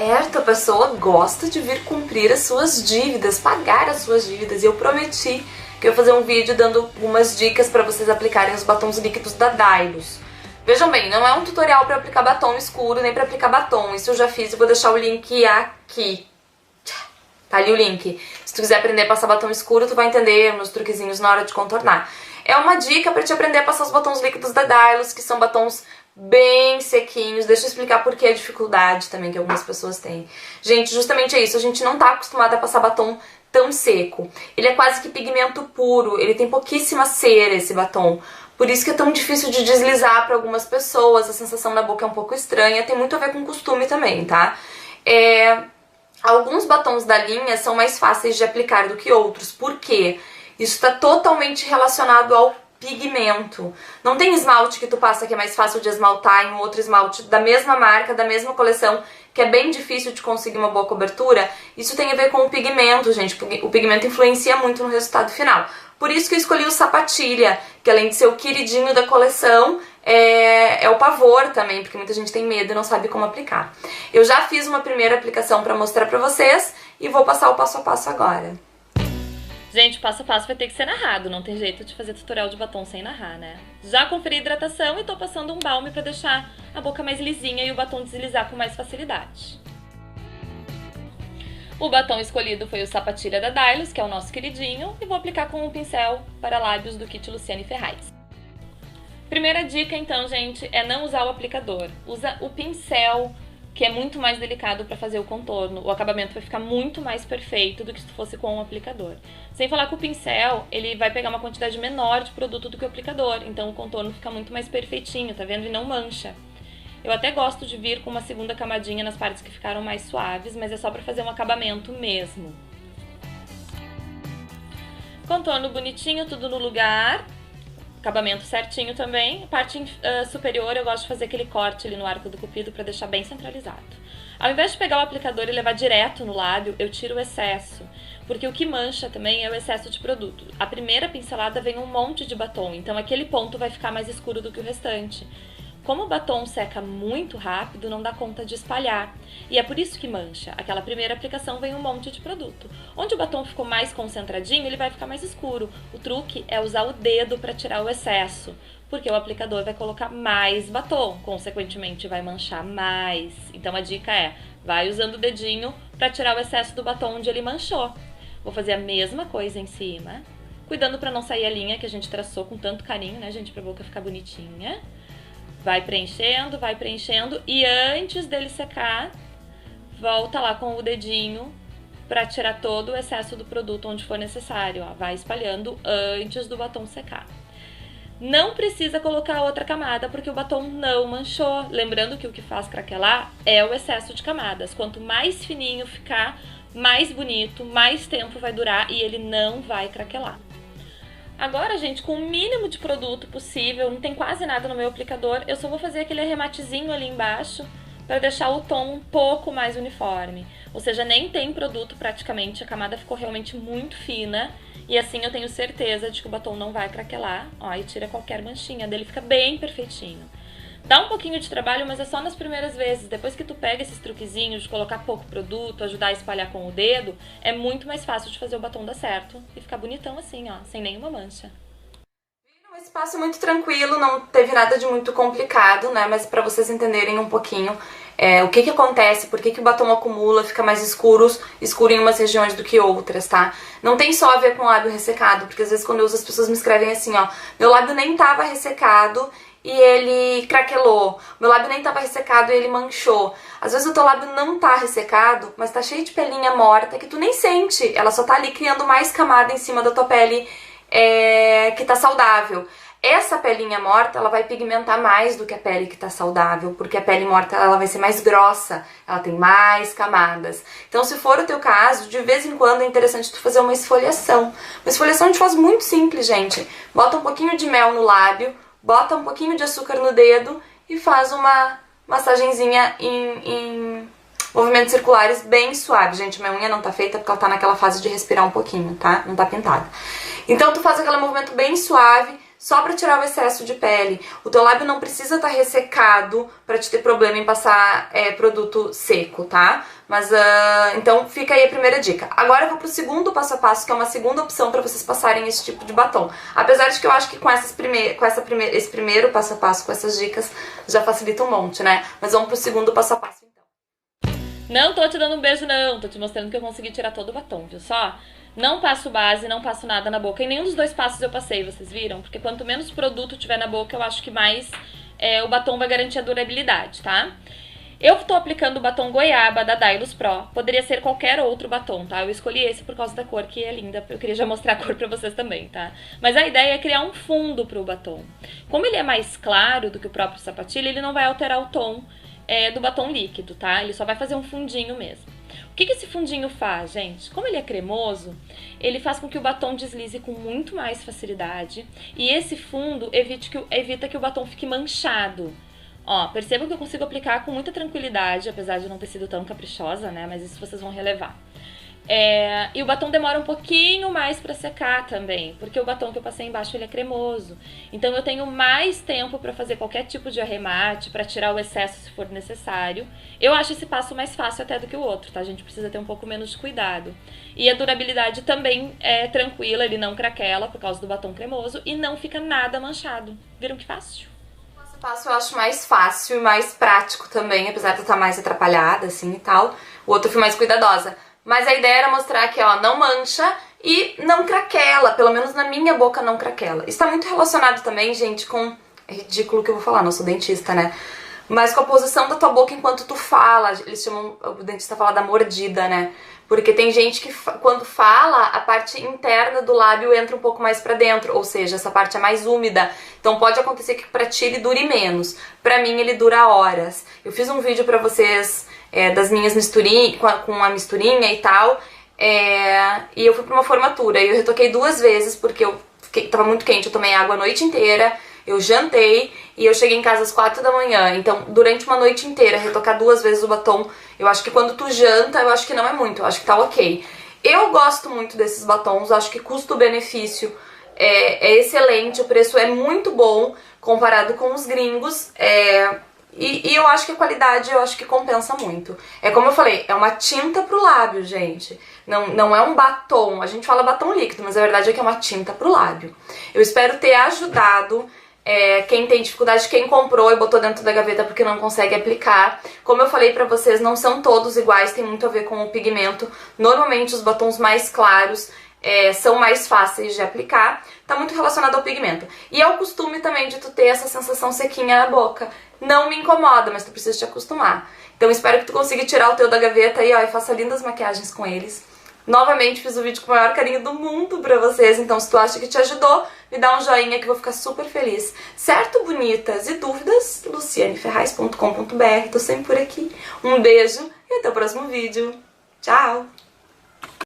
certo, a pessoa gosta de vir cumprir as suas dívidas, pagar as suas dívidas. E eu prometi que eu ia fazer um vídeo dando algumas dicas para vocês aplicarem os batons líquidos da Dylos. Vejam bem, não é um tutorial para aplicar batom escuro, nem para aplicar batom. Isso eu já fiz e vou deixar o link aqui. Tá ali o link. Se tu quiser aprender a passar batom escuro, tu vai entender meus truquezinhos na hora de contornar. É uma dica para te aprender a passar os batons líquidos da Dylos, que são batons bem sequinhos. Deixa eu explicar por que a dificuldade também que algumas pessoas têm. Gente, justamente é isso, a gente não tá acostumado a passar batom tão seco. Ele é quase que pigmento puro, ele tem pouquíssima cera esse batom. Por isso que é tão difícil de deslizar para algumas pessoas, a sensação na boca é um pouco estranha, tem muito a ver com costume também, tá? Alguns batons da linha são mais fáceis de aplicar do que outros. Por quê? Isso está totalmente relacionado ao pigmento. Não tem esmalte que tu passa que é mais fácil de esmaltar em um outro esmalte da mesma marca, da mesma coleção, que é bem difícil de conseguir uma boa cobertura. Isso tem a ver com o pigmento, gente. O pigmento influencia muito no resultado final. Por isso que eu escolhi o Sapatilha, que além de ser o queridinho da coleção, é o pavor também, porque muita gente tem medo e não sabe como aplicar. Eu já fiz uma primeira aplicação para mostrar pra vocês e vou passar o passo a passo agora. Gente, o passo a passo vai ter que ser narrado, não tem jeito de fazer tutorial de batom sem narrar, né? Já conferi a hidratação e tô passando um balme pra deixar a boca mais lisinha e o batom deslizar com mais facilidade. O batom escolhido foi o Sapatilha da Dylos, que é o nosso queridinho, e vou aplicar com um pincel para lábios do kit Luciane Ferraz. Primeira dica então, gente, é não usar o aplicador. Usa o pincel, que é muito mais delicado para fazer o contorno. O acabamento vai ficar muito mais perfeito do que se fosse com um aplicador. Sem falar que o pincel, ele vai pegar uma quantidade menor de produto do que o aplicador, então o contorno fica muito mais perfeitinho, tá vendo? E não mancha. Eu até gosto de vir com uma segunda camadinha nas partes que ficaram mais suaves, mas é só para fazer um acabamento mesmo. Contorno bonitinho, tudo no lugar. Acabamento certinho também. A parte superior eu gosto de fazer aquele corte ali no arco do cupido para deixar bem centralizado. Ao invés de pegar o aplicador e levar direto no lábio, eu tiro o excesso, porque o que mancha também é o excesso de produto. A primeira pincelada vem um monte de batom, então aquele ponto vai ficar mais escuro do que o restante. Como o batom seca muito rápido, não dá conta de espalhar. E é por isso que mancha. Aquela primeira aplicação vem um monte de produto. Onde o batom ficou mais concentradinho, ele vai ficar mais escuro. O truque é usar o dedo para tirar o excesso, porque o aplicador vai colocar mais batom, consequentemente vai manchar mais. Então a dica é, vai usando o dedinho para tirar o excesso do batom onde ele manchou. Vou fazer a mesma coisa em cima, cuidando para não sair a linha que a gente traçou com tanto carinho, né, gente, para a boca ficar bonitinha. Vai preenchendo e antes dele secar, volta lá com o dedinho para tirar todo o excesso do produto onde for necessário, ó. Vai espalhando antes do batom secar. Não precisa colocar outra camada porque o batom não manchou. Lembrando que o que faz craquelar é o excesso de camadas. Quanto mais fininho ficar, mais bonito, mais tempo vai durar e ele não vai craquelar. Agora, gente, com o mínimo de produto possível, não tem quase nada no meu aplicador, eu só vou fazer aquele arrematezinho ali embaixo para deixar o tom um pouco mais uniforme. Ou seja, nem tem produto praticamente, a camada ficou realmente muito fina e assim eu tenho certeza de que o batom não vai craquelar. Ó, e tira qualquer manchinha dele, fica bem perfeitinho. Dá um pouquinho de trabalho, mas é só nas primeiras vezes. Depois que tu pega esses truquezinhos de colocar pouco produto, ajudar a espalhar com o dedo, é muito mais fácil de fazer o batom dar certo e ficar bonitão assim, ó, sem nenhuma mancha. Um espaço muito tranquilo, não teve nada de muito complicado, né? Mas pra vocês entenderem um pouquinho o que acontece, por que o batom acumula, fica mais escuro em umas regiões do que outras, tá? Não tem só a ver com o lábio ressecado, porque às vezes quando eu uso as pessoas me escrevem assim, ó, meu lábio nem tava ressecado e ele craquelou, meu lábio nem tava ressecado e ele manchou. Às vezes o teu lábio não tá ressecado, mas tá cheio de pelinha morta que tu nem sente, ela só tá ali criando mais camada em cima da tua pele que tá saudável. Essa pelinha morta, ela vai pigmentar mais do que a pele que tá saudável, porque a pele morta ela vai ser mais grossa, ela tem mais camadas. Então, se for o teu caso, de vez em quando é interessante tu fazer uma esfoliação. Uma esfoliação a gente faz muito simples, gente. Bota um pouquinho de mel no lábio, bota um pouquinho de açúcar no dedo e faz uma massagenzinha em movimentos circulares bem suaves. Gente, minha unha não tá feita porque ela tá naquela fase de respirar um pouquinho, tá? Não tá pintada. Então, tu faz aquele movimento bem suave, só pra tirar o excesso de pele. O teu lábio não precisa estar ressecado pra te ter problema em passar produto seco, tá? Mas, então fica aí a primeira dica. Agora eu vou pro segundo passo a passo, que é uma segunda opção pra vocês passarem esse tipo de batom. Apesar de que eu acho que com esse primeiro passo a passo, com essas dicas, já facilita um monte, né? Mas vamos pro segundo passo a passo, então. Não tô te dando um beijo, não. Tô te mostrando que eu consegui tirar todo o batom, viu só? Não passo base, não passo nada na boca. Em nenhum dos dois passos eu passei, vocês viram? Porque quanto menos produto tiver na boca, eu acho que mais o batom vai garantir a durabilidade, tá? Eu tô aplicando o batom Goiaba da Dylos Pro. Poderia ser qualquer outro batom, tá? Eu escolhi esse por causa da cor, que é linda. Eu queria já mostrar a cor pra vocês também, tá? Mas a ideia é criar um fundo pro batom. Como ele é mais claro do que o próprio sapatilha, ele não vai alterar o tom do batom líquido, tá? Ele só vai fazer um fundinho mesmo. O que esse fundinho faz, gente? Como ele é cremoso, ele faz com que o batom deslize com muito mais facilidade. E esse fundo evita que o batom fique manchado. Ó, percebam que eu consigo aplicar com muita tranquilidade, apesar de não ter sido tão caprichosa, né? Mas isso vocês vão relevar. E o batom demora um pouquinho mais pra secar também, porque o batom que eu passei embaixo ele é cremoso. Então eu tenho mais tempo pra fazer qualquer tipo de arremate, pra tirar o excesso se for necessário. Eu acho esse passo mais fácil até do que o outro, tá? A gente precisa ter um pouco menos de cuidado. E a durabilidade também é tranquila, ele não craquela por causa do batom cremoso e não fica nada manchado. Viram que fácil? Esse passo eu acho mais fácil e mais prático também, apesar de eu estar mais atrapalhada, assim, e tal. O outro eu fui mais cuidadosa. Mas a ideia era mostrar que, ó, não mancha e não craquela, pelo menos na minha boca não craquela. Isso tá muito relacionado também, gente, com... É ridículo o que eu vou falar, não sou dentista, né? Mas com a posição da tua boca enquanto tu fala, eles chamam, o dentista fala da mordida, né? Porque tem gente que quando fala, a parte interna do lábio entra um pouco mais pra dentro, ou seja, essa parte é mais úmida. Então pode acontecer que pra ti ele dure menos. Pra mim ele dura horas. Eu fiz um vídeo pra vocês das minhas misturinhas, com a misturinha e tal, e eu fui pra uma formatura e eu retoquei 2 vezes porque tava muito quente, eu tomei água a noite inteira. Eu jantei e eu cheguei em casa às 4 da manhã, então durante uma noite inteira retocar 2 vezes o batom, eu acho que quando tu janta, eu acho que não é muito, eu acho que tá ok. Eu gosto muito desses batons, acho que custo-benefício é excelente, o preço é muito bom comparado com os gringos, e eu acho que a qualidade, eu acho que compensa muito. É como eu falei, é uma tinta pro lábio, gente. Não é um batom, a gente fala batom líquido, mas a verdade é que é uma tinta pro lábio. Eu espero ter ajudado quem tem dificuldade, quem comprou e botou dentro da gaveta porque não consegue aplicar. Como eu falei pra vocês, não são todos iguais, tem muito a ver com o pigmento. Normalmente os batons mais claros são mais fáceis de aplicar, tá muito relacionado ao pigmento. E é o costume também de tu ter essa sensação sequinha na boca. Não me incomoda, mas tu precisa te acostumar. Então espero que tu consiga tirar o teu da gaveta aí, ó, e faça lindas maquiagens com eles. Novamente fiz o vídeo com o maior carinho do mundo pra vocês, então se tu acha que te ajudou, me dá um joinha que eu vou ficar super feliz. Certo, bonitas? E dúvidas? lucianeferraz.com.br, tô sempre por aqui. Um beijo e até o próximo vídeo. Tchau!